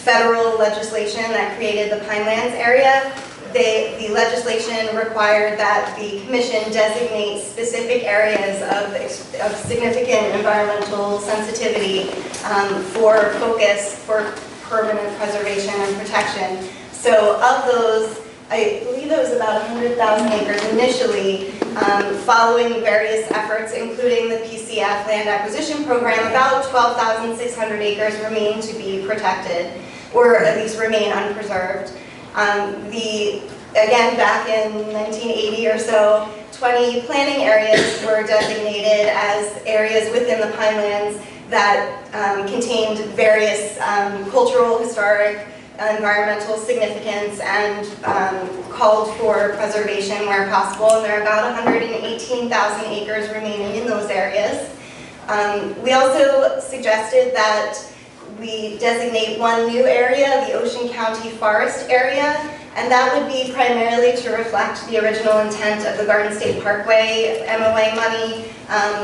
federal legislation that created the Pinelands area. The legislation required that the commission designate specific areas of significant environmental sensitivity for focus for permanent preservation and protection. So of those, I believe it was about 100,000 acres initially, following various efforts, including the PCF land acquisition program, about 12,600 acres remain to be protected, or at least remain unpreserved. Again, back in 1980 or so, 20 planning areas were designated as areas within the Pinelands that contained various cultural, historic, environmental significance and called for preservation where possible, and there are about 118,000 acres remaining in those areas. We also suggested that we designate one new area, the Ocean County Forest area, and that would be primarily to reflect the original intent of the Garden State Parkway MOA money,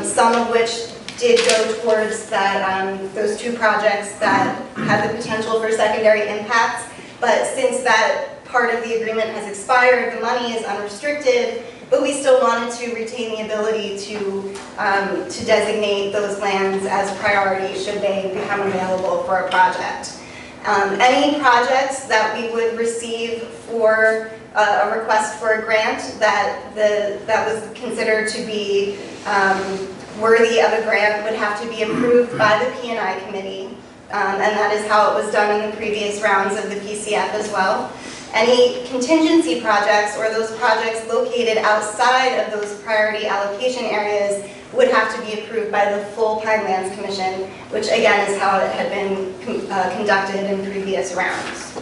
some of which did go towards that, those two projects that had the potential for secondary impacts. But since that part of the agreement has expired, the money is unrestricted, but we still wanted to retain the ability to designate those lands as priority should they become available for a project. Any projects that we would receive for a request for a grant that was considered to be worthy of a grant would have to be approved by the P&I committee, and that is how it was done in the previous rounds of the PCF as well. Any contingency projects or those projects located outside of those priority allocation areas would have to be approved by the full Pinelands Commission, which again is how it had been conducted in previous rounds.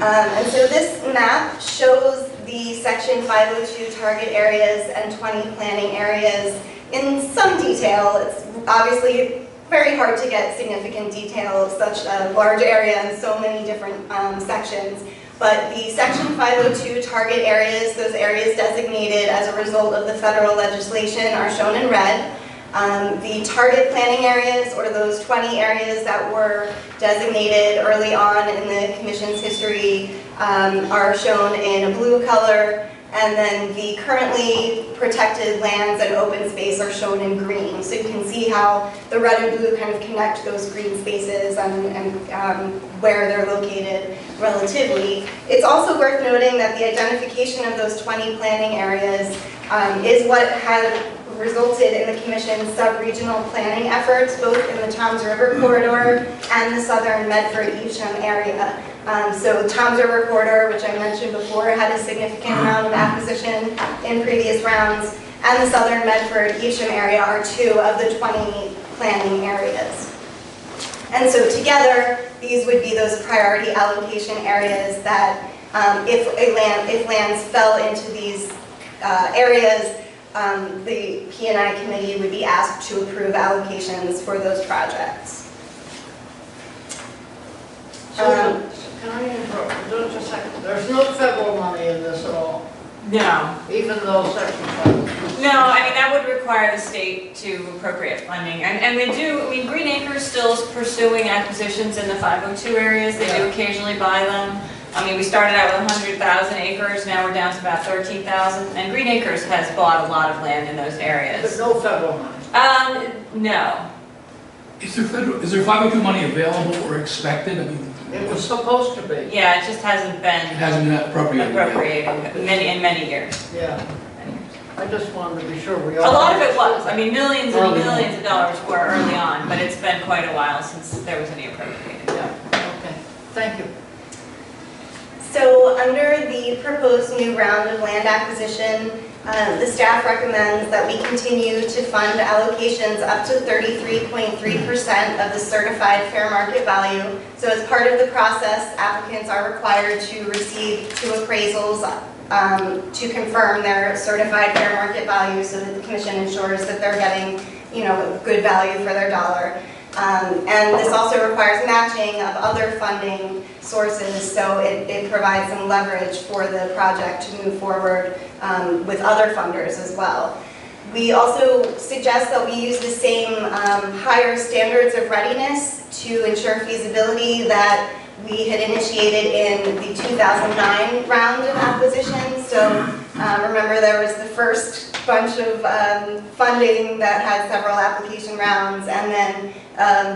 And so this map shows the Section 502 target areas and 20 planning areas in some detail. It's obviously very hard to get significant detail of such a large area and so many different sections. But the Section 502 target areas, those areas designated as a result of the federal legislation, are shown in red. The target planning areas, or those 20 areas that were designated early on in the Commission's history, are shown in a blue color, and then the currently protected lands and open space are shown in green. So you can see how the red and blue kind of connect those green spaces and where they're located relatively. It's also worth noting that the identification of those 20 planning areas is what had resulted in the Commission's sub-regional planning efforts, both in the Toms River corridor and the southern Medford-Evesham area. So Toms River corridor, which I mentioned before, had a significant amount of acquisition in previous rounds, and the southern Medford-Evesham area are two of the 20 planning areas. And so together, these would be those priority allocation areas that if lands fell into these areas, the P&I committee would be asked to approve allocations for those projects. Can I interrupt? Just a second. There's no federal money in this at all? No. Even though Section 5? No, I mean, that would require the state to appropriate funding. And they do, I mean, Green Acres still is pursuing acquisitions in the 502 areas. They do occasionally buy them. I mean, we started out with 100,000 acres, now we're down to about 13,000. And Green Acres has bought a lot of land in those areas. But no federal money? No. Is there 502 money available or expected? I mean, It was supposed to be. Yeah, it just hasn't been it hasn't been appropriated in many years. Yeah. I just wanted to be sure we A all... lot of it was. I mean, millions and millions of dollars were early on, but it's been quite a while since there was any appropriated. Yeah, okay. Thank you. So under the proposed new round of land acquisition, the staff recommends that we continue to fund allocations up to 33.3% of the certified fair market value. So as part of the process, applicants are required to receive 2 appraisals to confirm their certified fair market value so that the Commission ensures that they're getting, good value for their dollar. And this also requires matching of other funding sources, so it provides some leverage for the project to move forward with other funders as well. We also suggest that we use the same higher standards of readiness to ensure feasibility that we had initiated in the 2009 round of acquisition. So remember, there was the first bunch of funding that had several application rounds, and then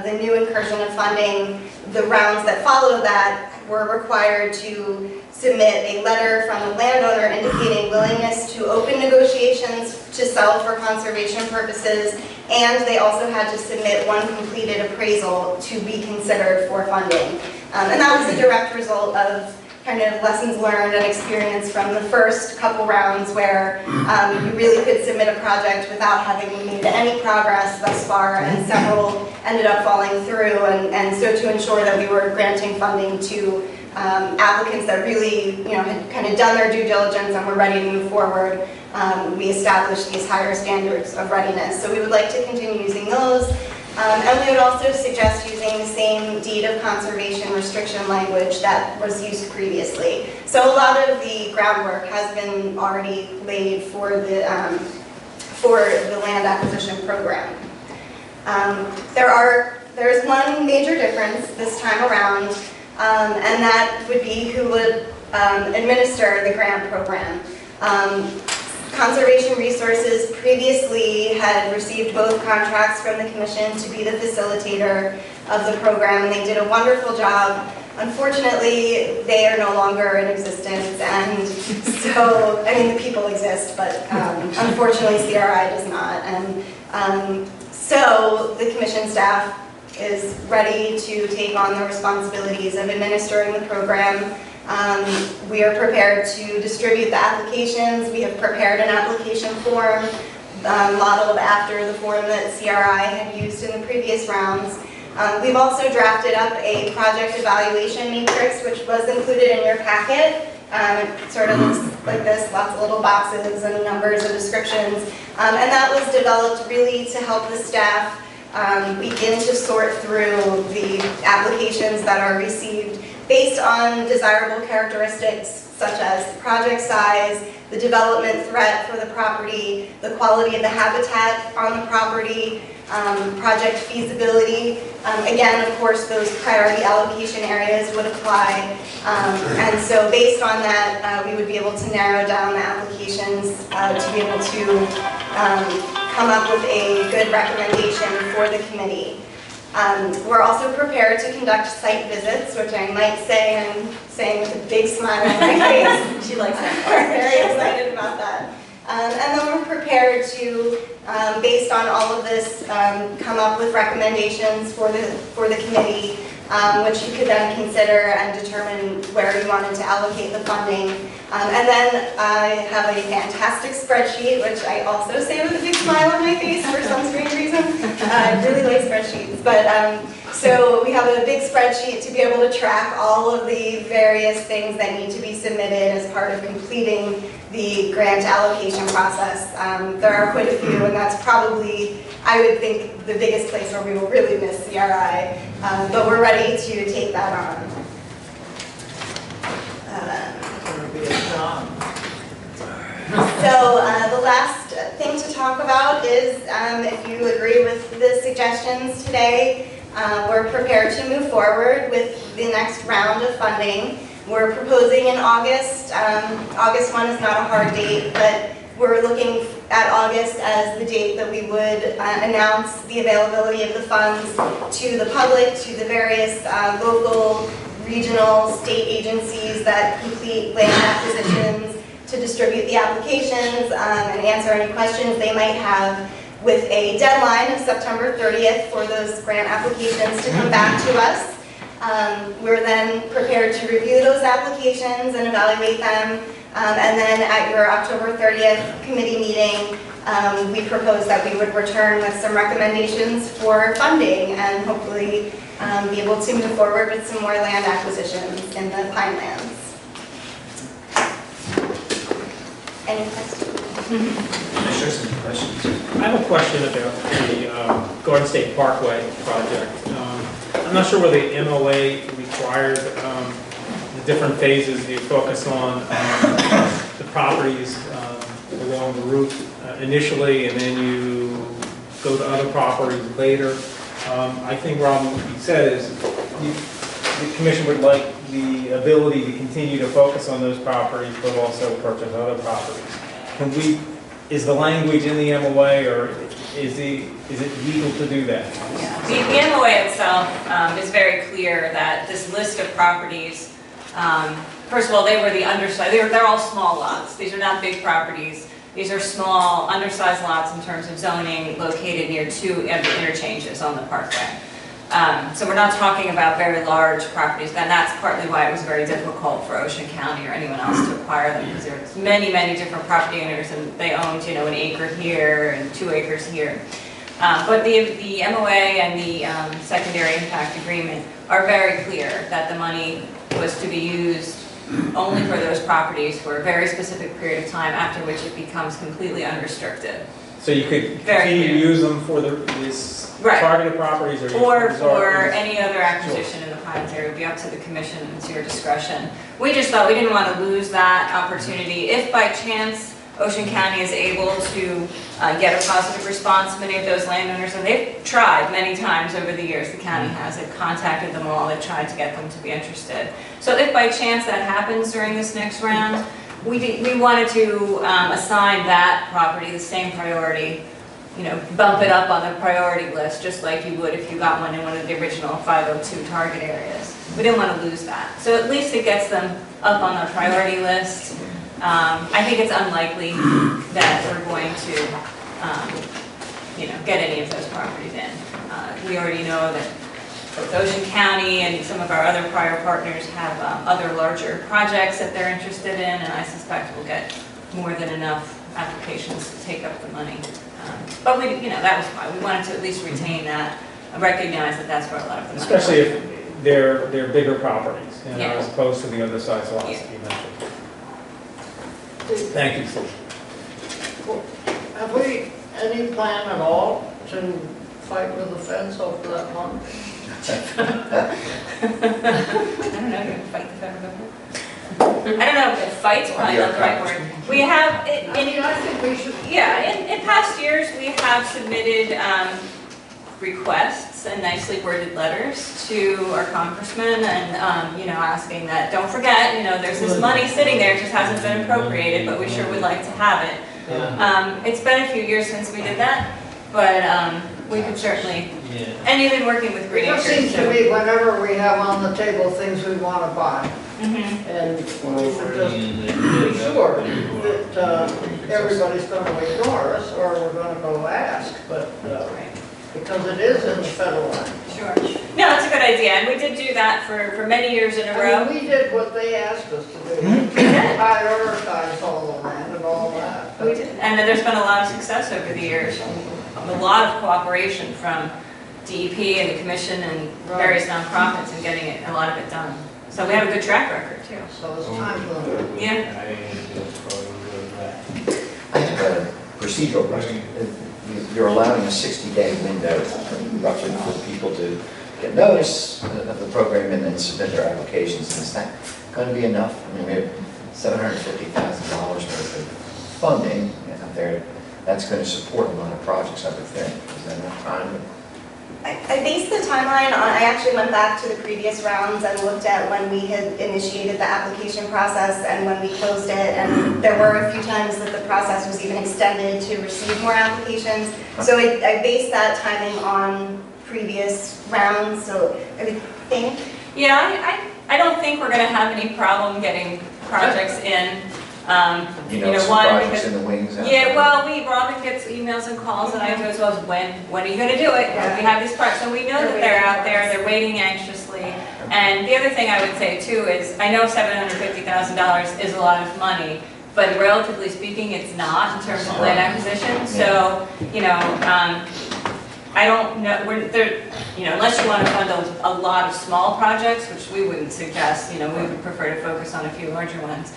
the new incursion of funding, the rounds that followed that were required to submit a letter from the landowner indicating willingness to open negotiations to sell for conservation purposes, and they also had to submit one completed appraisal to be considered for funding. And that was a direct result of kind of lessons learned and experience from the first couple rounds where you really could submit a project without having made any progress thus far, and several ended up falling through, and so to ensure that we were granting funding to applicants that really, had kind of done their due diligence and were ready to move forward, we established these higher standards of readiness. So we would like to continue using those. And we would also suggest using the same deed of conservation restriction language that was used previously. So a lot of the groundwork has been already laid for the land acquisition program. There's one major difference this time around, and that would be who would administer the grant program. Conservation Resources previously had received both contracts from the Commission to be the facilitator of the program, and they did a wonderful job. Unfortunately, they are no longer in existence, and so, the people exist, but unfortunately CRI does not. And so the Commission staff is ready to take on the responsibilities of administering the program. We are prepared to distribute the applications. We have prepared an application form modeled after the form that CRI had used in the previous rounds. We've also drafted up a project evaluation matrix, which was included in your packet. It sort of looks like this, lots of little boxes and numbers and descriptions. And that was developed really to help the staff begin to sort through the applications that are received based on desirable characteristics such as project size, the development threat for the property, the quality of the habitat on the property, project feasibility. Again, of course, those priority allocation areas would apply. And so based on that, we would be able to narrow down the applications to be able to come up with a good recommendation for the committee. We're also prepared to conduct site visits, which I might say, and saying with a big smile on my face. She likes that. We're very excited about that. And then we're prepared to, based on all of this, come up with recommendations for the committee, which you could then consider and determine where you wanted to allocate the funding. And then I have a fantastic spreadsheet, which I also say with a big smile on my face for some strange reason. I really like spreadsheets. But so we have a big spreadsheet to be able to track all of the various things that need to be submitted as part of completing the grant allocation process. There are quite a few, and that's probably, I would think, the biggest place where we will really miss CRI. But we're ready to take that on. So the last thing to talk about is if you agree with the suggestions today, we're prepared to move forward with the next round of funding. We're proposing in August. August 1 is not a hard date, but we're looking at August as the date that we would announce the availability of the funds to the public, to the various local, regional, state agencies that complete land acquisitions, to distribute the applications and answer any questions they might have, with a deadline of September 30th for those grant applications to come back to us. We're then prepared to review those applications and evaluate them. And then at your October 30th committee meeting, we propose that we would return with some recommendations for funding and hopefully be able to move forward with some more land acquisitions in the Pinelands. Any questions? Can I share some questions? I have a question about the Garden State Parkway project. I'm not sure whether the MOA required the different phases you focus on the properties along the route initially, and then you go to other properties later. I think, Rob, what you said is the commission would like the ability to continue to focus on those properties, but also purchase other properties. Is the language in the MOA, or is it legal to do that? Yeah. The MOA itself is very clear that this list of properties, first of all, they were the undersized, they're all small lots. These are not big properties. These are small, undersized lots in terms of zoning located near two of the interchanges on the parkway. So we're not talking about very large properties, and that's partly why it was very difficult for Ocean County or anyone else to acquire them, because there's many, many different property owners, and they owned, you know, an acre here and 2 acres here. But the MOA and the secondary impact agreement are very clear that the money was to be used only for those properties for a very specific period of time, after which it becomes completely unrestricted. So you could continue to use them for this Right. targeted properties, Or for any other acquisition in the Pines area, it would be up to the commission, it's your discretion. We just thought we didn't want to lose that opportunity. If by chance Ocean County is able to get a positive response, many of those landowners, and they've tried many times over the years, the county has, they've contacted them all, they've tried to get them to be interested. So if by chance that happens during this next round, we wanted to assign that property the same priority, you know, bump it up on the priority list, just like you would if you got one in one of the original 502 target areas. We didn't want to lose that. So at least it gets them up on the priority list. I think it's unlikely that we're going to, you know, get any of those properties in. We already know that both Ocean County and some of our other prior partners have other larger projects that they're interested in, and I suspect we'll get more than enough applications to take up the money. But we, you know, that was why we wanted to at least retain that, recognize that that's where a lot of the money. Especially if they're bigger properties, you know, Yeah. as opposed to the other size lots Yeah. that you mentioned. Thank you, Steve. Have we any plan at all to fight with the feds over that money? I don't know, do we fight the federal government? I don't know if fight's probably not the right word. We have, I think we should. yeah, in past years, we have submitted requests and nicely worded letters to our congressman and, you know, asking that, don't forget, you know, there's this money sitting there, it just hasn't been appropriated, but we sure would like to have it. It's been a few years since we did that, but we could certainly, and even working with Green It just Acres. seems to me whenever we have on the table things we want to buy, Mhm. and we should just be sure that everybody's going to ignore us, or we're going to go ask, but Right. because it is in the federal line. Sure. No, that's a good idea, and we did do that for many years in a I row. mean, we did what they asked us to do, prioritize all the land and all that. We did, and there's been a lot of success over the years, a lot of cooperation from DEP and the commission and various nonprofits in getting a lot of it done. So we have a good track record too. So it's time for them. Yeah. I have a procedural question. You're allowing a 60-day window roughly for people to get notice of the program and then submit their applications. Is that going to be enough? I mean, we have $750,000 worth of funding out there. That's going to support a lot of projects, I would think. Is that enough time? I based the timeline on, I actually went back to the previous rounds and looked at when we had initiated the application process and when we closed it, and there were a few times that the process was even extended to receive more applications. So I based that timing on previous rounds, so I would think. Yeah, I don't think we're gonna have any problem getting projects in. You know, some one, projects because, in the wings out yeah, there. well, Robin gets emails and calls, and I do as well as, when are you gonna do it? Yeah. We have these projects, so we know that they're out there, they're waiting anxiously. And the other thing I would say too is, I know $750,000 is a lot of money, but relatively speaking, it's not in terms of land acquisition. So, you know, I don't know, you know, unless you want to fund a lot of small projects, which we wouldn't suggest, you know, we would prefer to focus on a few larger ones.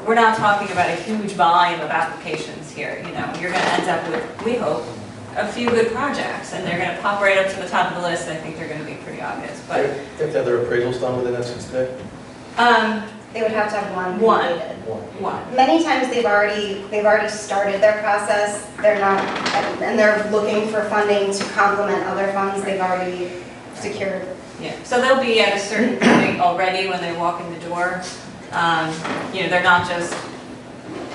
We're not talking about a huge volume of applications here, you know, you're going to end up with, we hope, a few good projects, and they're going to pop right up to the top of the list. I think they're going to be pretty obvious, but. If the other appraisals done within that 60 days? They would have to have one One. completed. One. Many times they've already started their process. They're not, and they're looking for funding to complement other funds they've already secured. Yeah, so they'll be at a certain point already when they walk in the door. You know, they're not just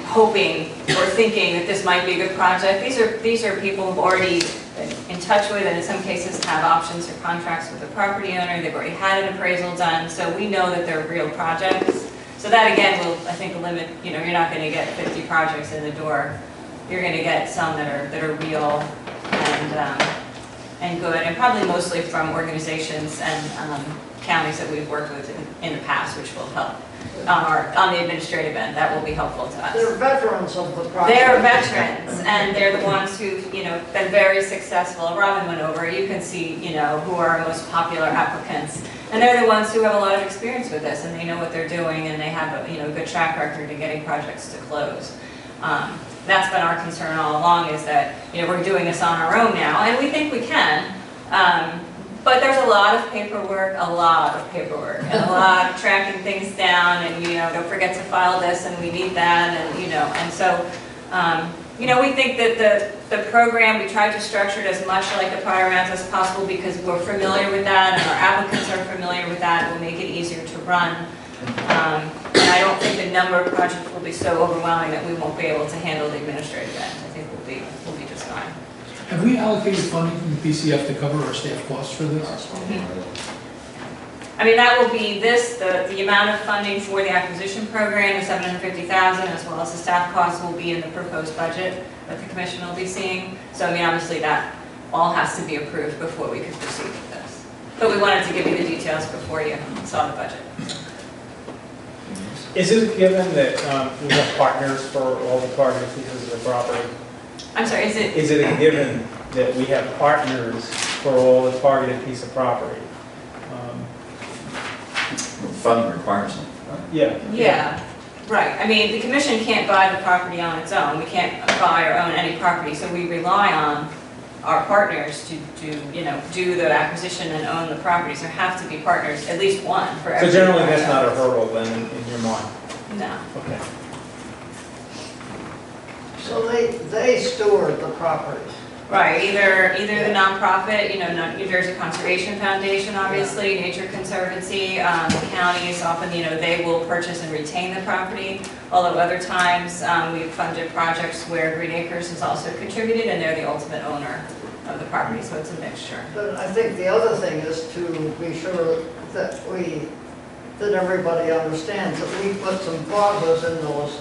hoping or thinking that this might be a good project. These are people who've already been in touch with, and in some cases have options or contracts with the property owner. They've already had an appraisal done, so we know that they're real projects. So that again will, I think, limit, you know, you're not going to get 50 projects in the door. You're going to get some that are real and good, and probably mostly from organizations and counties that we've worked with in the past, which will help on the administrative end. That will be helpful to us. They're veterans of the project. They're veterans, and they're the ones who've, you know, been very successful. Robin went over, you can see, you know, who are our most popular applicants. And they're the ones who have a lot of experience with this, and they know what they're doing, and they have a, you know, good track record in getting projects to close. That's been our concern all along, is that, you know, we're doing this on our own now, and we think we can. But there's a lot of paperwork, and a lot of tracking things down, and, you know, don't forget to file this, and we need that, and, you know, and so, you know, we think that the program, we tried to structure it as much like the prior rounds as possible because we're familiar with that, and our applicants are familiar with that. It will make it easier to run. And I don't think the number of projects will be so overwhelming that we won't be able to handle the administrative end. I think we'll be just fine. Have we allocated funding from the PCF to cover our staff costs for this? I mean, that will be the amount of funding for the acquisition program, the $750,000, as well as the staff costs will be in the proposed budget that the commission will be seeing. So, I mean, obviously that all has to be approved before we could proceed with this. But we wanted to give you the details before you saw the budget. Is it a given that we have partners for all the targeted pieces of the property? I'm sorry, is it? Is it a given that we have partners for all the targeted piece of property? Funding requires them. Yeah. Yeah, right. I mean, the commission can't buy the property on its own. We can't buy or own any property, so we rely on our partners to you know, do the acquisition and own the properties. There have to be partners, at least one for every. So generally, that's not a hurdle then in your mind? No. Okay. So they steward the properties. Right, either the nonprofit, you know, New Jersey Conservation Foundation, obviously, Nature Conservancy, counties, often, you know, they will purchase and retain the property. Although other times, we've funded projects where Green Acres has also contributed, and they're the ultimate owner of the property, so it's a mixture. But I think the other thing is to be sure that everybody understands that we put some clauses in those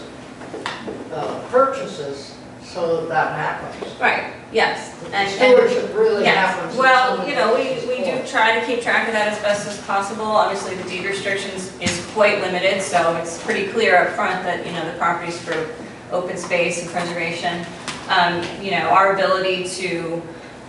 purchases so that happens. Right, yes. And Stewardship really yes. happens. Well, you know, we do try to keep track of that as best as possible. Obviously, the deed restrictions is quite limited, so it's pretty clear up front that, you know, the property's for open space and preservation. You know, our ability to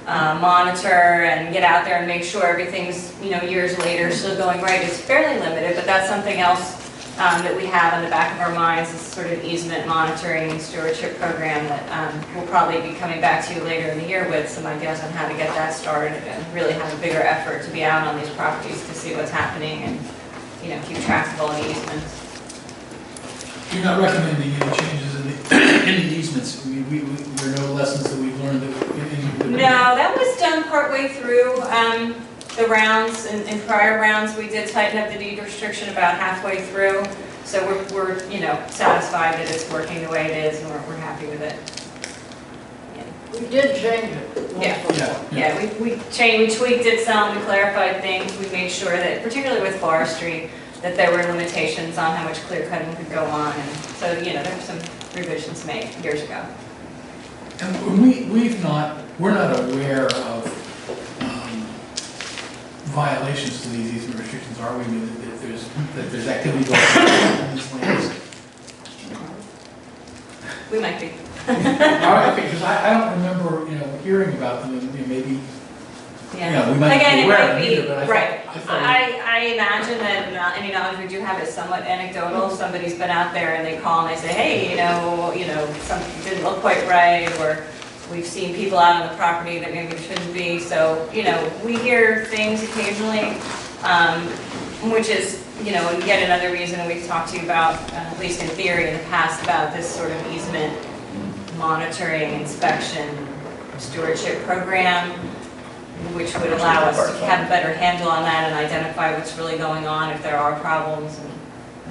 monitor and get out there and make sure everything's, you know, years later still going right is fairly limited, but that's something else that we have in the back of our minds, is sort of easement monitoring and stewardship program that we'll probably be coming back to you later in the year with some ideas on how to get that started and really have a bigger effort to be out on these properties to see what's happening and, you know, keep track of all the easements. You're not recommending any changes in the easements? I mean, there are no lessons that we've learned No, that was done partway through the rounds. In prior rounds, we did tighten up the deed restriction about halfway through. So we're you know, satisfied that it's working the way it is, and we're happy with it. We did change it. Yeah, we tweaked it some, we clarified things, we made sure that, particularly with forestry, that there were limitations on how much clear cutting could go on, and so, you know, there were some revisions made years ago. And we're not aware of violations to these easement restrictions, are we? I mean, that there's activity going on in these lands? We might be. All right, okay, because I don't remember, you know, hearing about them, and maybe, Yeah. we might Again, be it aware might of them be, either, but right. thought I imagine that any knowledge we do have is somewhat anecdotal. Somebody's been out there and they call and they say, hey, you know, something didn't look quite right, or we've seen people out on the property that maybe shouldn't be. So, you know, we hear things occasionally. which is, you know, yet another reason we've talked to you about, at least in theory in the past, about this sort of easement monitoring, inspection, stewardship program, which would allow us to have a better handle on that and identify what's really going on if there are problems, and,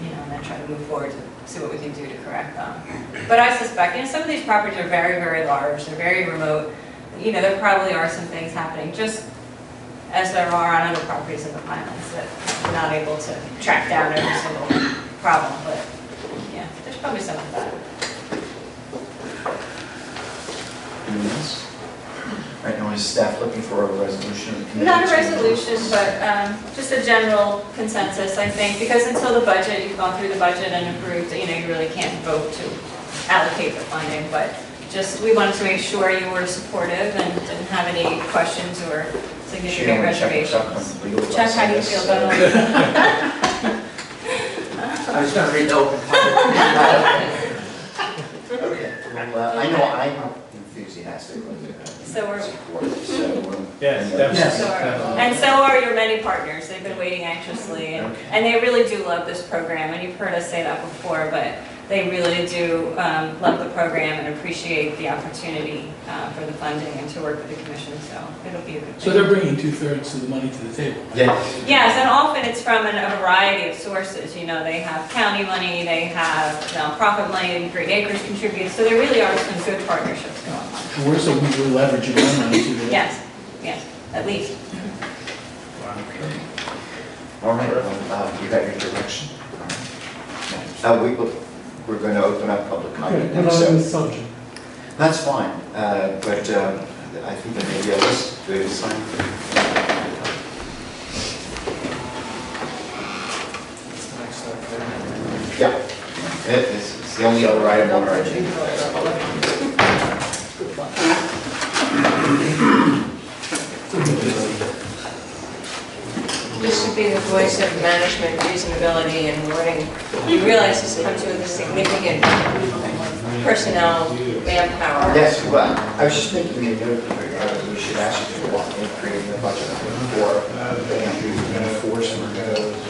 you know, and then try to move forward to see what we can do to correct them. But I suspect, you know, some of these properties are very, very large, they're very remote. You know, there probably are some things happening, just as there are on other properties in the Pinelands that we're not able to track down every single problem, but yeah, there's probably some of that. Anyone else? Right now, is staff looking for a resolution? of the committee Not a to- resolution, but just a general consensus, I think, because until the budget, you've gone through the budget and approved, you know, you really can't vote to allocate the funding, but just, we wanted to make sure you were supportive and didn't have any questions or significant reservations. Chuck, how do you feel about all this? I was going to read the open Okay, well, I know I'm enthusiastic. So we're- Yes, So definitely. are- And so are your many partners. They've been waiting anxiously, and they really do love this program. And you've heard us say that before, but they really do love the program and appreciate the opportunity for the funding and to work with the commission. So it'll be a good thing. So they're bringing 2/3 of the money to the table. Yes. Yes, and often it's from a variety of sources. You know, they have county money, they have nonprofit money, Green Acres contributes. So there really are some good partnerships going on. And we're leveraging our money to the. Yes, yes, at least. All right, well, you got your direction? All right. We're going to open up public comment. So- That's fine, but I think there may be a list to sign. Yeah, it's the only other item on our agenda. This should be the voice of management reasonability and wording. You realize this comes with a significant personnel manpower. Yes, well, I was just thinking maybe we should ask you to walk in creating the budget for enforcement.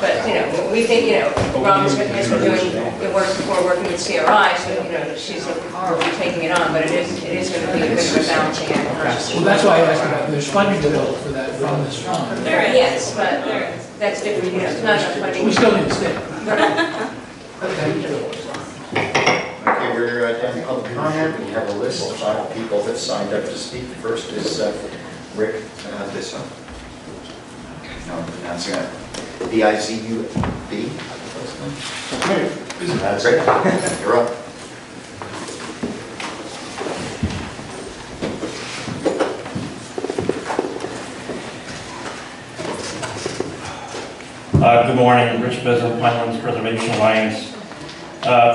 But, you know, we think, you know, Robin's has been doing the work before working with CRI, so, you know, she's will be taking it on, but it is going to be a bit of a balancing act. Well, that's why I asked about, there's funding developed for that from this fund. There is. Yes, but that's different, you know, it's not enough funding. We still need to stay. Okay, we're down to public comment. We have a list of 5 people that signed up to speak. The first is Rick Bissell. No, I'm pronouncing that. B-I-Z-U-B. That's right. You're up. Good morning, Rich Bezos, Pinelands Preservation Alliance.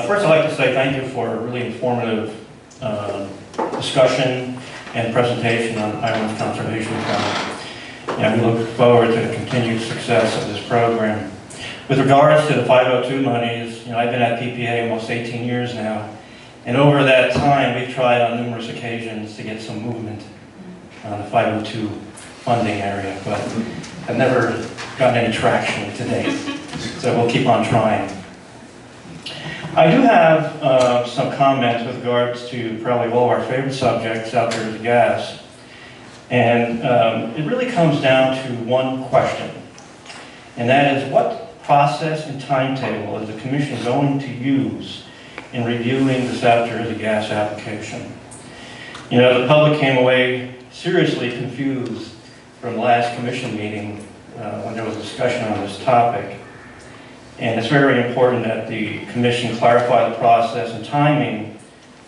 First, I'd like to say thank you for a really informative discussion and presentation on Pinelands Conservation Fund. And we look forward to the continued success of this program. With regards to the 502 monies, you know, I've been at PPA almost 18 years now, and over that time, we've tried on numerous occasions to get some movement on the 502 funding area, but I've never gotten any traction to date, so we'll keep on trying. I do have some comments with regards to probably all of our favorite subjects out there is gas, and it really comes down to one question, and that is what process and timetable is the Commission going to use in reviewing the South Jersey gas application? You know, the public came away seriously confused from the last Commission meeting when there was discussion on this topic. And it's very important that the Commission clarify the process and timing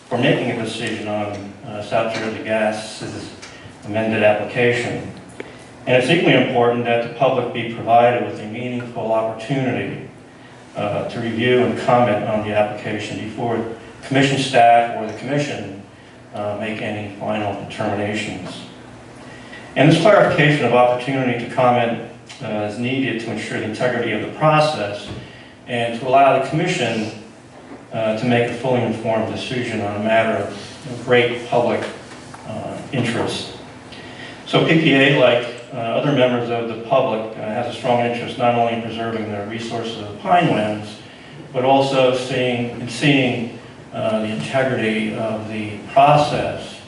for making a decision on South Jersey Gas's amended application. And it's equally important that the public be provided with a meaningful opportunity to review and comment on the application before Commission staff or the Commission make any final determinations. And this clarification of opportunity to comment is needed to ensure the integrity of the process and to allow the Commission to make a fully informed decision on a matter of great public interest. So PPA, like other members of the public has a strong interest not only in preserving the resources of the Pinelands, but also seeing the integrity of the process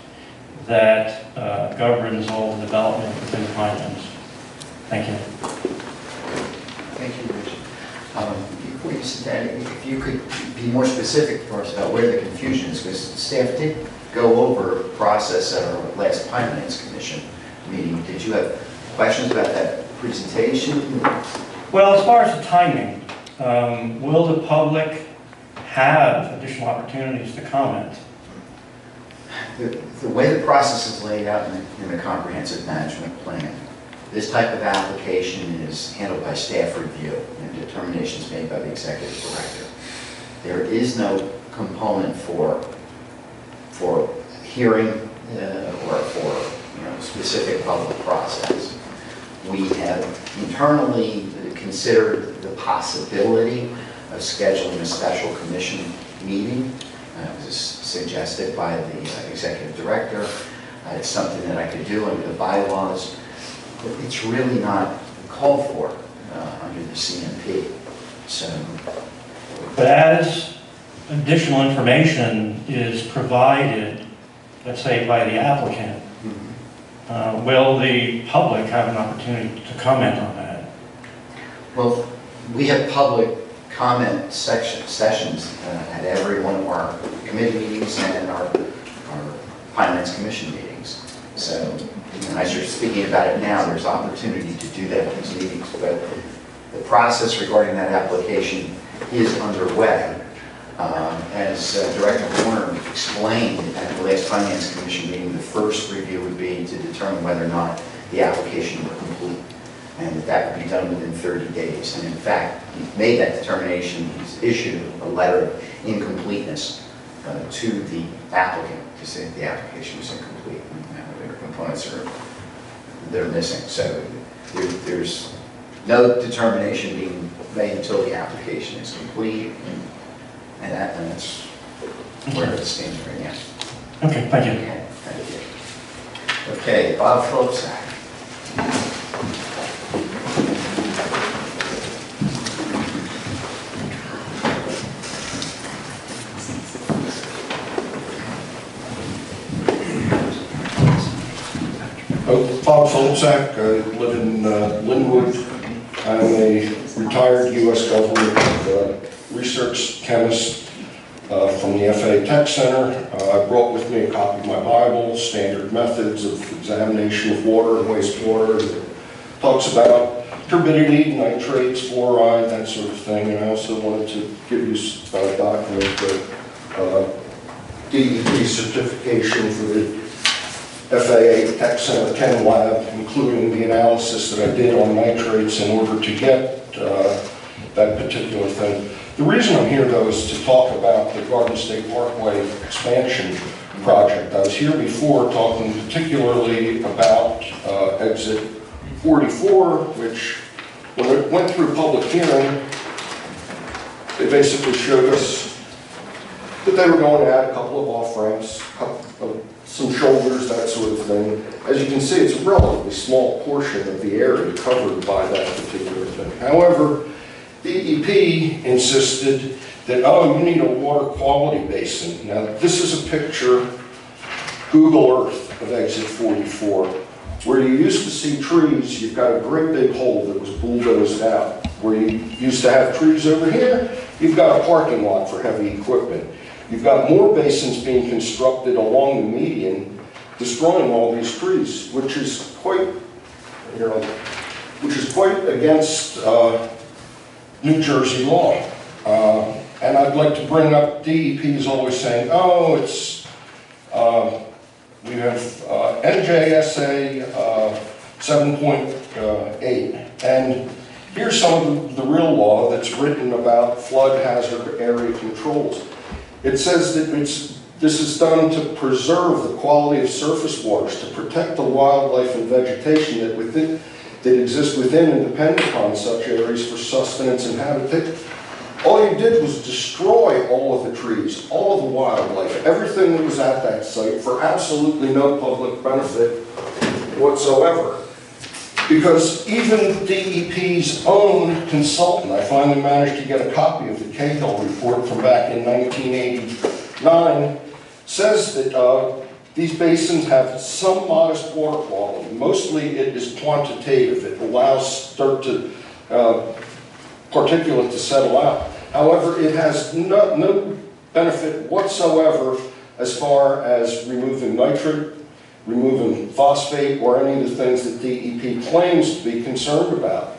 that governs all the development within the Pinelands. Thank you. Thank you, Rich. Before you sit down, if you could be more specific for us about where the confusion is, because staff did go over a process at our last Pinelands Commission meeting. Did you have questions about that presentation? Well, as far as the timing, will the public have additional opportunities to comment? The way the process is laid out in the comprehensive management plan, this type of application is handled by staff review and determinations made by the executive director. There is no component for hearing or for specific public process. We have internally considered the possibility of scheduling a special commission meeting. It was suggested by the executive director. It's something that I could do under the bylaws. But it's really not called for under the CMP. So, But as additional information is provided, let's say by the applicant, will the public have an opportunity to comment on that? well, we have public comment sessions at every one of our committee meetings and our Pinelands Commission meetings. So, as you're speaking about it now, there's opportunity to do that in these meetings, but the process regarding that application is underway. As Director Warner explained at the last Finance Commission meeting, the first review would be to determine whether or not the application were complete, and that would be done within 30 days. And in fact, he made that determination. He's issued a letter of incompleteness to the applicant to say the application was incomplete. There are components that are missing. So there's no determination being made until the application is complete, and that's where it stands right now. Okay, thank you. Okay, thank you. Okay, Bob Phillips. Bob Folczak, I live in Linwood. I'm a retired U.S. government research chemist from the FAA Tech Center. I brought with me a copy of my Bible, Standard Methods of Examination of Water and Wastewater, that talks about turbidity, nitrates, fluoride, that sort of thing. And I also wanted to give you a document, the DEP certification for the FAA Tech Center Chem Lab, including the analysis that I did on nitrates in order to get that particular thing. The reason I'm here, though, is to talk about the Garden State Parkway expansion project. I was here before talking particularly about exit 44, which, when it went through public hearing, they basically showed us that they were going to add a couple of off-ramps, some shoulders, that sort of thing. As you can see, it's a relatively small portion of the area covered by that particular thing. However, DEP insisted that, oh, you need a water quality basin. Now, this is a picture, Google Earth, of exit 44. Where you used to see trees, you've got a great big hole that was bulldozed out. Where you used to have trees over here, you've got a parking lot for heavy equipment. You've got more basins being constructed along the median, destroying all these trees, which is quite, against New Jersey law. And I'd like to bring up, DEP is always saying, oh, it's, we have NJSA 7.8, and here's some of the real law that's written about flood hazard area controls. It says that this is done to preserve the quality of surface waters, to protect the wildlife and vegetation that exist within and depend upon such areas for sustenance and habitat. All you did was destroy all of the trees, all of the wildlife, everything that was at that site for absolutely no public benefit whatsoever. Because even DEP's own consultant, I finally managed to get a copy of the Cahill report from back in 1989, says that these basins have some modest water quality. Mostly it is quantitative. It allows dirt to, particulate to settle out. However, it has no benefit whatsoever as far as removing nitrate, removing phosphate, or any of the things that DEP claims to be concerned about.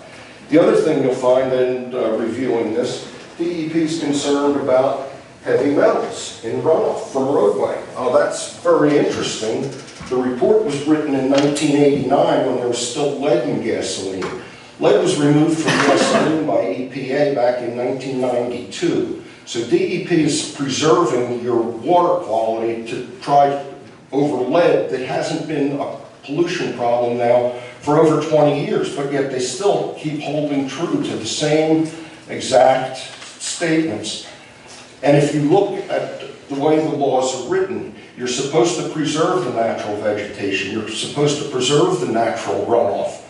The other thing you'll find in reviewing this, DEP is concerned about heavy metals in runoff from roadway. Oh, that's very interesting. The report was written in 1989 when there was still lead in gasoline. Lead was removed from gasoline by EPA back in 1992. So DEP is preserving your water quality to try over lead that hasn't been a pollution problem now for over 20 years, but yet they still keep holding true to the same exact statements. And if you look at the way the laws are written, you're supposed to preserve the natural vegetation, you're supposed to preserve the natural runoff.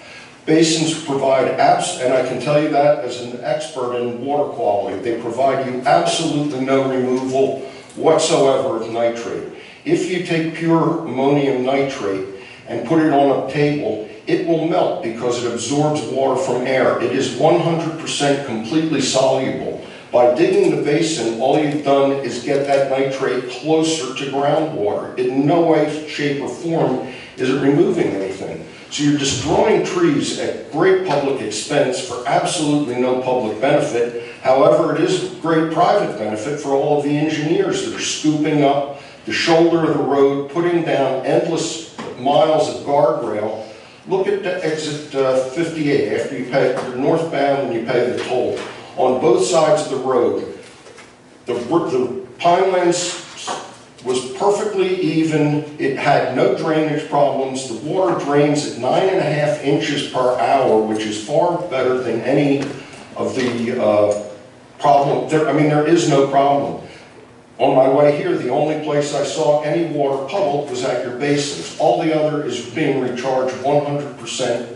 Basins provide, and I can tell you that as an expert in water quality, they provide you absolutely no removal whatsoever of nitrate. If you take pure ammonium nitrate and put it on a table, it will melt because it absorbs water from air. It is 100% completely soluble. By digging the basin, all you've done is get that nitrate closer to groundwater. In no way, shape, or form is it removing anything. So you're destroying trees at great public expense for absolutely no public benefit. However, it is great private benefit for all of the engineers that are scooping up the shoulder of the road, putting down endless miles of guardrail. Look at the exit 58, after you pay, you're northbound and you pay the toll. On both sides of the road, the Pinelands was perfectly even. It had no drainage problems. The water drains at 9.5 inches per hour, which is far better than any of the problem. There is no problem. On my way here, the only place I saw any water puddle was at your basins. All the other is being recharged 100%.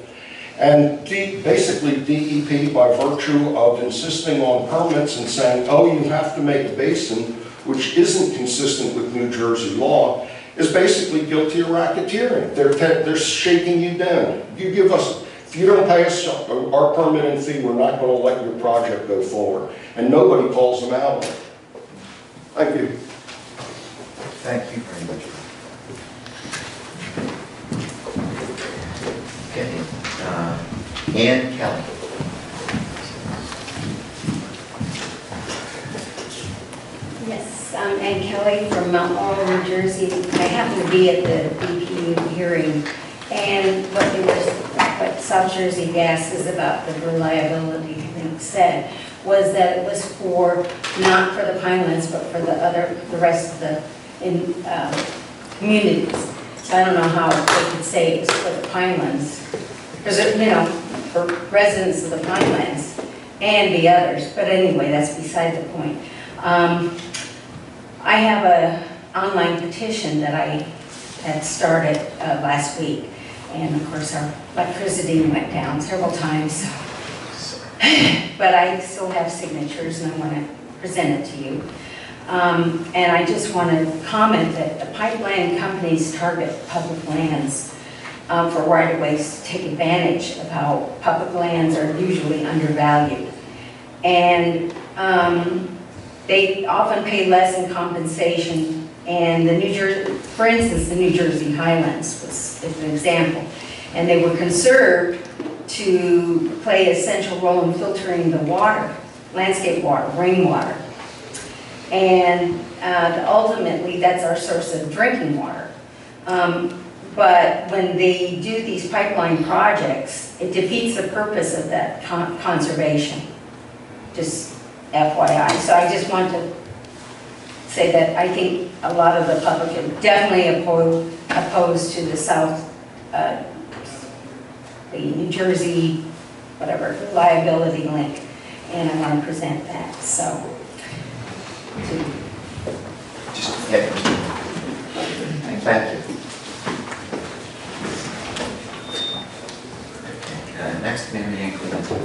And basically DEP, by virtue of insisting on permits and saying, oh, you have to make a basin, which isn't consistent with New Jersey law, is basically guilty of racketeering. They're shaking you down. You give us, if you don't pay us our permitting fee, we're not going to let your project go forward. And nobody calls them out on it. Thank you. Thank you very much. Okay. Ann Kelly. Yes, I'm Ann Kelly from Mount Laurel, New Jersey. I happened to be at the BP hearing, and what South Jersey Gas is about the reliability thing said was that it was not for the Pinelands, but for the rest of the communities. So I don't know how they could say it was for the Pinelands, because for residents of the Pinelands and the others. But anyway, that's beside the point. I have an online petition that I had started last week, and of course our electricity went down several times. But I still have signatures and I want to present it to you. And I just want to comment that the pipeline companies target public lands for right-of-ways to take advantage of how public lands are usually undervalued. And they often pay less in compensation. And for instance, the New Jersey Highlands is an example. And they were conserved to play a central role in filtering the water, landscape water, rainwater. And ultimately, that's our source of drinking water. But when they do these pipeline projects, it defeats the purpose of that conservation. Just FYI. So I just want to say that I think a lot of the public are definitely opposed to the South the New Jersey, whatever, liability link, and I want to present that, so. Just, yeah, thank you. Next, Marianne Clemente.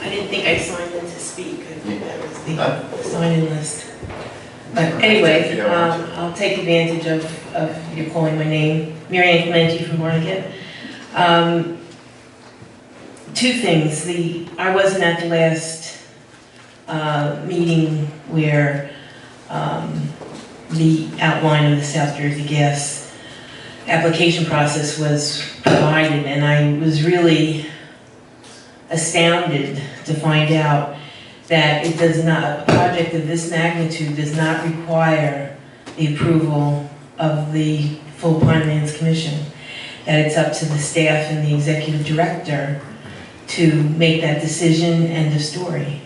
I didn't think I signed in to speak. I think that was the Huh? sign-in list. But anyway, I'll take advantage of you calling my name. Mary Ann Clemente from Barnegat. Two things. I wasn't at the last meeting where the outline of the South Jersey gas application process was provided, and I was really astounded to find out that it does not, a project of this magnitude does not require the approval of the full Pinelands Commission, that it's up to the staff and the executive director to make that decision, end of story.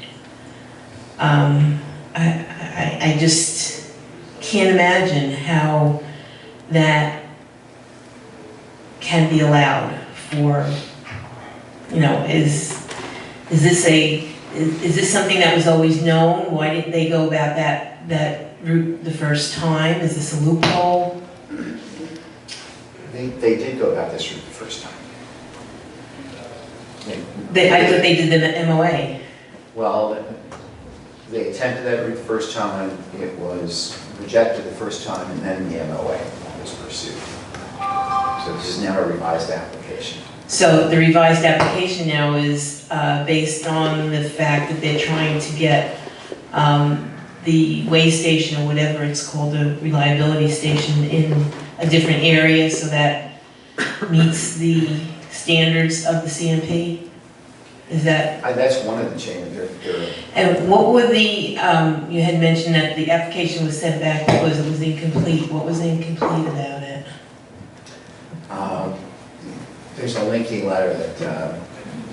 I just can't imagine how that can be allowed for, you know, is this something that was always known? Why didn't they go about that route the first time? Is this a loophole? They did go about this route the first time. I thought they did the MOA. Well, they attempted that route the first time, it was rejected the first time, and then the MOA was pursued. So this is now a revised application. So the revised application now is based on the fact that they're trying to get the weigh station, or whatever it's called, the reliability station, in a different area so that meets the standards of the CMP? Is that? That's one of the changes. And what were the, you had mentioned that the application was sent back because it was incomplete. What was incomplete about it? There's a linking letter that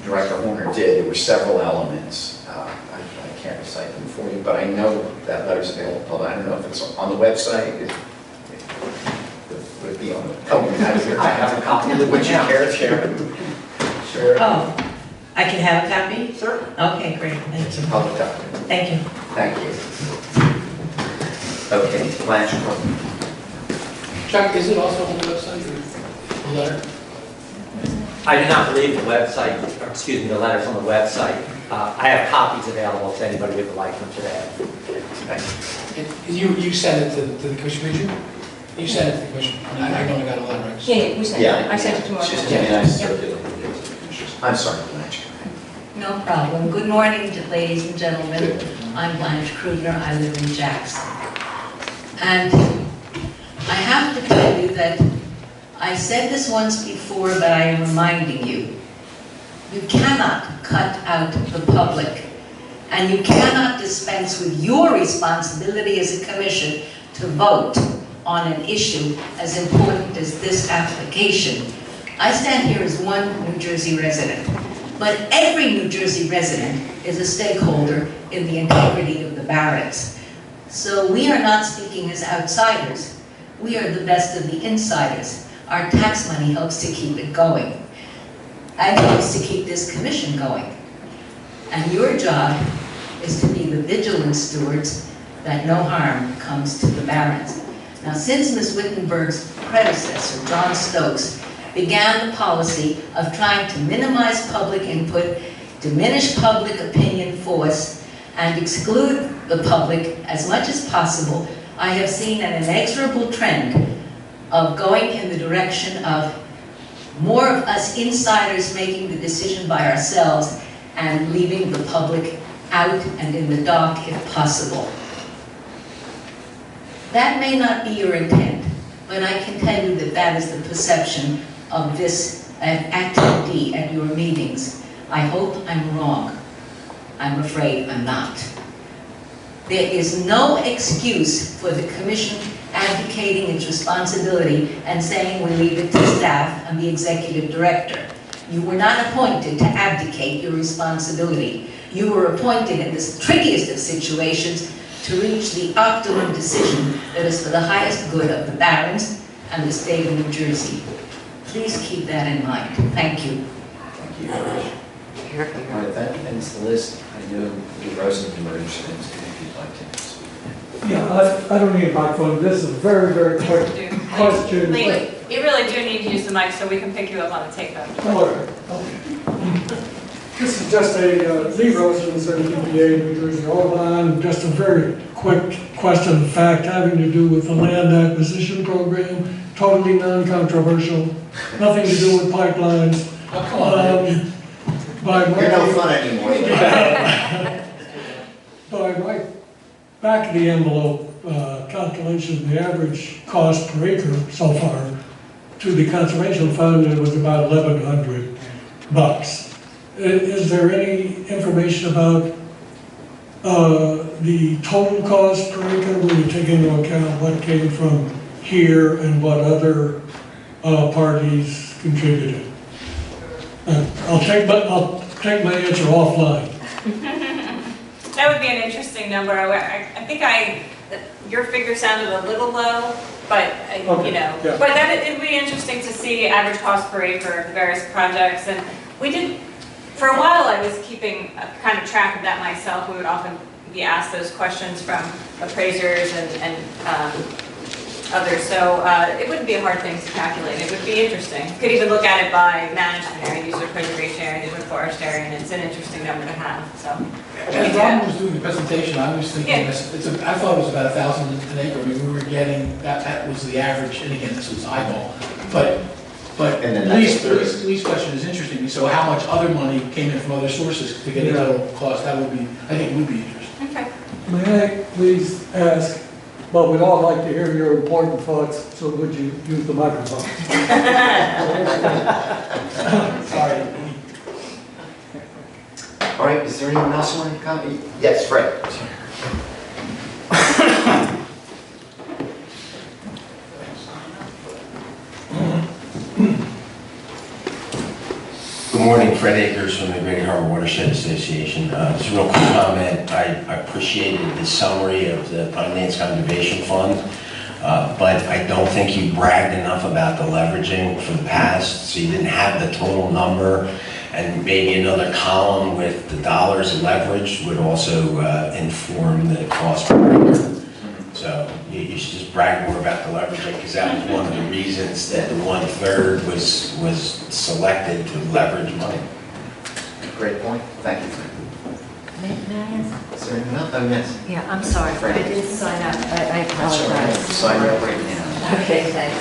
Director Horner did. There were several elements. I can't recite them for you, but I know that letter's available. I don't know if it's on the website. Would it be on the, I have a copy of it. Would you care to share it? Sure. Oh, I can have a copy? Sure. Okay, great, thank It's a you. public document. Thank you. Thank you. Okay, Blanche. Chuck, is it also on the website, or the letter? I do not believe the website, or excuse me, the letter's on the website. I have copies available to anybody who would like them today. You sent it to the commission? You sent it to the commission? I only got a letter. Yeah, we sent it. I sent it tomorrow. Just give me a nice circular. I'm sorry, Blanche. No problem. Good morning, ladies and gentlemen. I'm Blanche Krugner. I live in Jackson. And I have to tell you that I said this once before, but I am reminding you. You cannot cut out the public, and you cannot dispense with your responsibility as a commission to vote on an issue as important as this application. I stand here as one New Jersey resident, but every New Jersey resident is a stakeholder in the integrity of the Barretts. So we are not speaking as outsiders. We are the best of the insiders. Our tax money helps to keep it going, and helps to keep this commission going. And your job is to be the vigilant stewards that no harm comes to the Barretts. Now, since Ms. Wittenberg's predecessor, John Stokes, began the policy of trying to minimize public input, diminish public opinion force, and exclude the public as much as possible, I have seen an inexorable trend of going in the direction of more of us insiders making the decision by ourselves and leaving the public out and in the dark if possible. That may not be your intent, but I can tell you that that is the perception of this activity at your meetings. I hope I'm wrong. I'm afraid I'm not. There is no excuse for the commission abdicating its responsibility and saying we leave it to staff and the executive director. You were not appointed to abdicate your responsibility. You were appointed in the trickiest of situations to reach the optimum decision that is for the highest good of the Barons and the state of New Jersey. Please keep that in mind. Thank you. Thank you. All right, that ends the list. I know the Rosenberg is if you'd like to speak. Yeah, I don't need a microphone. This is a very, very quick question. Lee, you really do need to use the mic so we can pick you up on the tape. Okay. This is just a Lee Rosen's PPA, New Jersey Autobahn, just a very quick question of fact having to do with the land acquisition program, totally non-controversial, nothing to do with pipelines. Oh, come on, man. You're no fun anymore. By my back of the envelope calculation, the average cost per acre so far to the conservation fund, it was about $1,100. Is there any information about the total cost per acre when you take into account what came from here and what other parties contributed? I'll take my answer offline. That would be an interesting number. I think your figure sounded a little low, but Okay, but that it'd be interesting to see average cost per acre of the various projects. And we did, for a while, I was keeping a kind of track of that myself. We would often be asked those questions from appraisers and others. So it wouldn't be a hard thing to calculate. It would be interesting. You could even look at it by management area. These are preservation area, these are forest area, and it's an interesting number to have. So. As Ron was doing the presentation, I was thinking, Yeah. I thought it was about 1,000 an acre. I mean, we were getting, that was the average, and again, this was eyeball. But And then that's Lee's question is interesting. So how much other money came in from other sources to get the total cost? That would be, I think it would be interesting. Okay. May I please ask, but we'd all like to hear your important thoughts, so would you use the microphone? Sorry. All right, is there anyone else who want to comment? Yes, Fred. Good morning, Fred Akers from the Greater Harbor Watershed Association. Just a real quick comment. I appreciated the summary of the Pinelands Conservation Fund, but I don't think you bragged enough about the leveraging for the past, so you didn't have the total number, and maybe another column with the dollars leveraged would also inform the cost per acre. So you should just brag more about the leveraging, because that was one of the reasons that the 1/3 was selected to leverage money. Great point. Thank you. May I ask? Is there anyone else? Oh, yes. Yeah, I'm sorry, I didn't sign up, I That's all right. apologize. Sign up right now. Okay, thanks.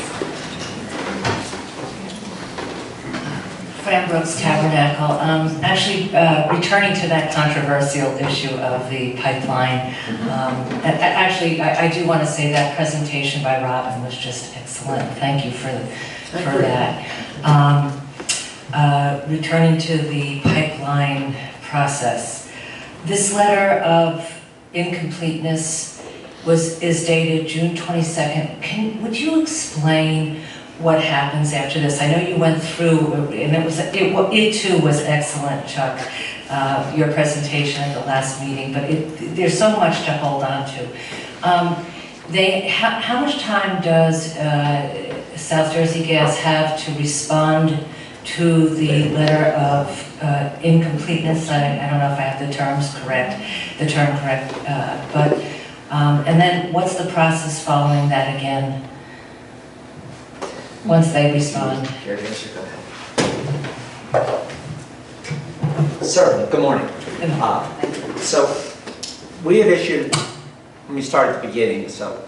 Fran Brooks Tabernacle. Actually, returning to that controversial issue of the pipeline, actually, I do want to say that presentation by Robin was just excellent. Thank you for that. Returning to the pipeline process, this letter of incompleteness is dated June 22nd. Would you explain what happens after this? I know you went through, and it too was excellent, Chuck, your presentation at the last meeting, but there's so much to hold on to. How much time does South Jersey Gas have to respond to the letter of incompleteness? I don't know if I have the term correct, and then what's the process following that again? Once they respond. Go ahead. Sir, good morning. So we have issued, let me start at the beginning. So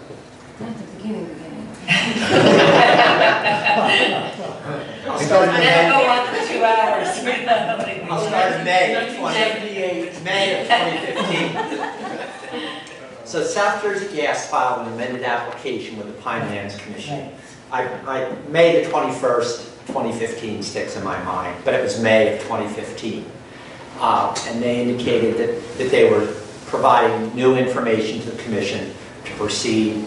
Not the beginning. I'll start in May. Go on for 2 hours. I'll start in May of 2015. So South Jersey Gas filed an amended application with the Pinelands Commission. May the 21st, 2015 sticks in my mind, but it was May of 2015. And they indicated that they were providing new information to the Commission to proceed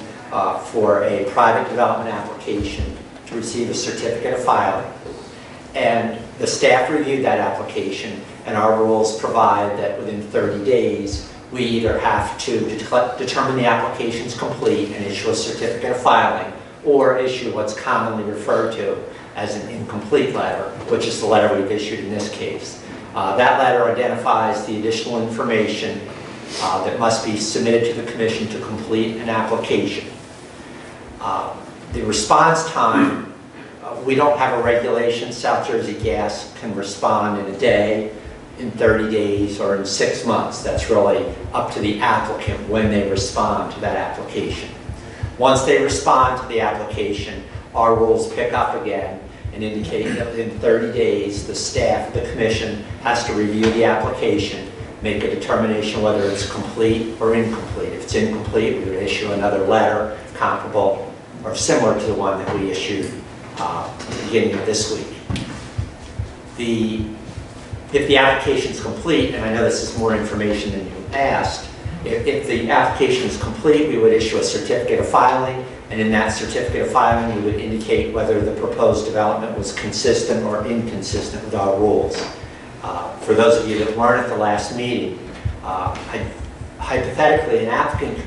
for a private development application to receive a certificate of filing. And the staff reviewed that application, and our rules provide that within 30 days, we either have to determine the application is complete and issue a certificate of filing, or issue what's commonly referred to as an incomplete letter, which is the letter we've issued in this case. That letter identifies the additional information that must be submitted to the commission to complete an application. The response time, we don't have a regulation. South Jersey Gas can respond in a day, in 30 days, or in 6 months. That's really up to the applicant when they respond to that application. Once they respond to the application, our rules pick up again and indicate that in 30 days, the staff of the commission has to review the application, make a determination whether it's complete or incomplete. If it's incomplete, we would issue another letter comparable or similar to the one that we issued at the beginning of this week. If the application is complete, and I know this is more information than you asked, if the application is complete, we would issue a certificate of filing, and in that certificate of filing, we would indicate whether the proposed development was consistent or inconsistent with our rules. For those of you that weren't at the last meeting, hypothetically, an applicant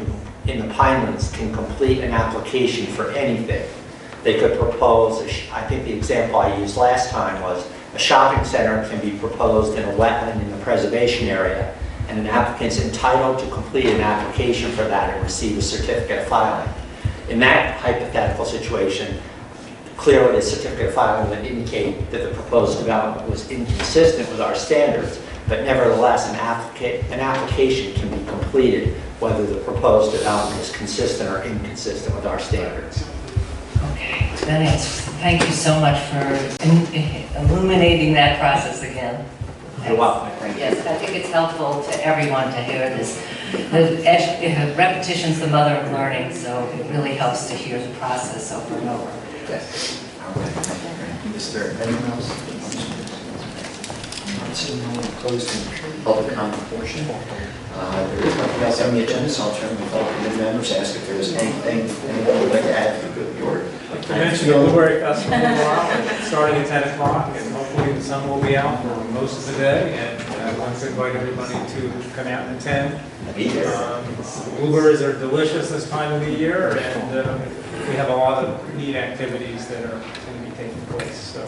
in the Pinelands can complete an application for anything. They could propose, I think the example I used last time was, a shopping center can be proposed in a wetland in the preservation area, and an applicant's entitled to complete an application for that and receive a certificate of filing. In that hypothetical situation, clearly the certificate of filing would indicate that the proposed development was inconsistent with our standards, but nevertheless, an application can be completed whether the proposed development is consistent or inconsistent with our standards. Okay, that answers. Thank you so much for illuminating that process again. You're welcome. Thank you. Yes, I think it's helpful to everyone to hear this. Repetition's the mother of learning, so it really helps to hear the process over and over. Yes. Okay. Is there anyone else? Seeing no one closed the public comment portion. There is nothing else on the agenda, so I'll turn to the fellow committee members, ask if there is anything anyone would like to add for the good of the order. I mentioned the Blueberry Festival tomorrow, starting at 10 o'clock, and hopefully the sun will be out for most of the day, and I want to invite everybody to come out and attend. Blueberries are delicious this time of the year, and we have a lot of neat activities that are going to be taking place. So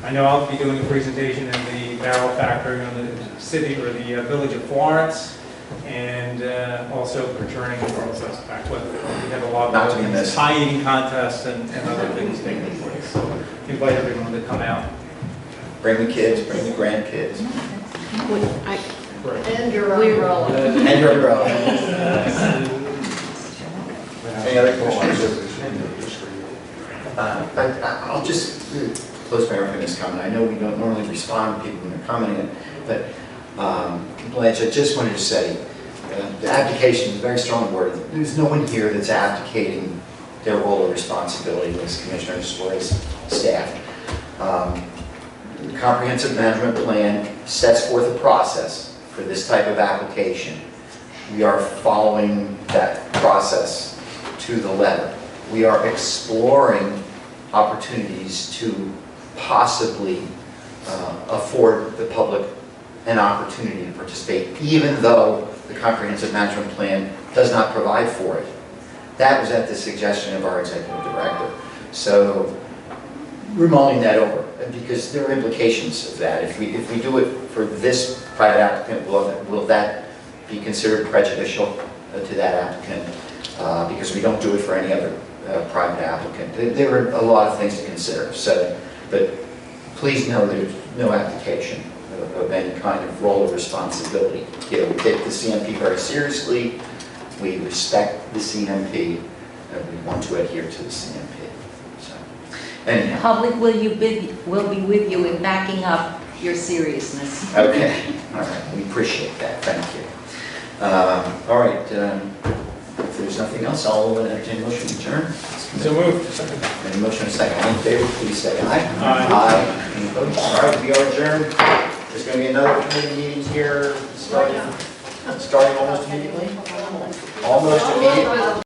I know I'll be doing a presentation in the barrel factory on the city or the village of Florence, and also returning from South back with. We have a lot of pie-eating contests and other things taking place. So invite everyone to come out. Bring the kids, bring the grandkids. And your umbrella. And your umbrella. Any other questions? I'll just close my remarks on this comment. I know we don't normally respond to people when they're commenting, but Blanche, I just wanted to say, the application is a very strong word. There's no one here that's abdicating their role or responsibility as commissioners or as staff. The comprehensive management plan sets forth a process for this type of application. We are following that process to the letter. We are exploring opportunities to possibly afford the public an opportunity to participate, even though the comprehensive management plan does not provide for it. That was at the suggestion of our executive director. So we're mulling that over, because there are implications of that. If we do it for this private applicant, will that be considered prejudicial to that applicant? Because we don't do it for any other private applicant. There are a lot of things to consider. So, but please know there's no application of any kind of role or responsibility. You know, we take the CMP very seriously. We respect the CMP, and we want to adhere to the CMP. So, anyhow. Public will be with you in backing up your seriousness. Okay, all right, we appreciate that, thank you. All right, if there's nothing else, I'll entertain a motion to adjourn. So moved. Any motion and second, all in favor, please say aye. Aye. Aye. Any opposed? All right, we are adjourned. There's going to be another committee meeting here starting almost immediately. Almost immediately.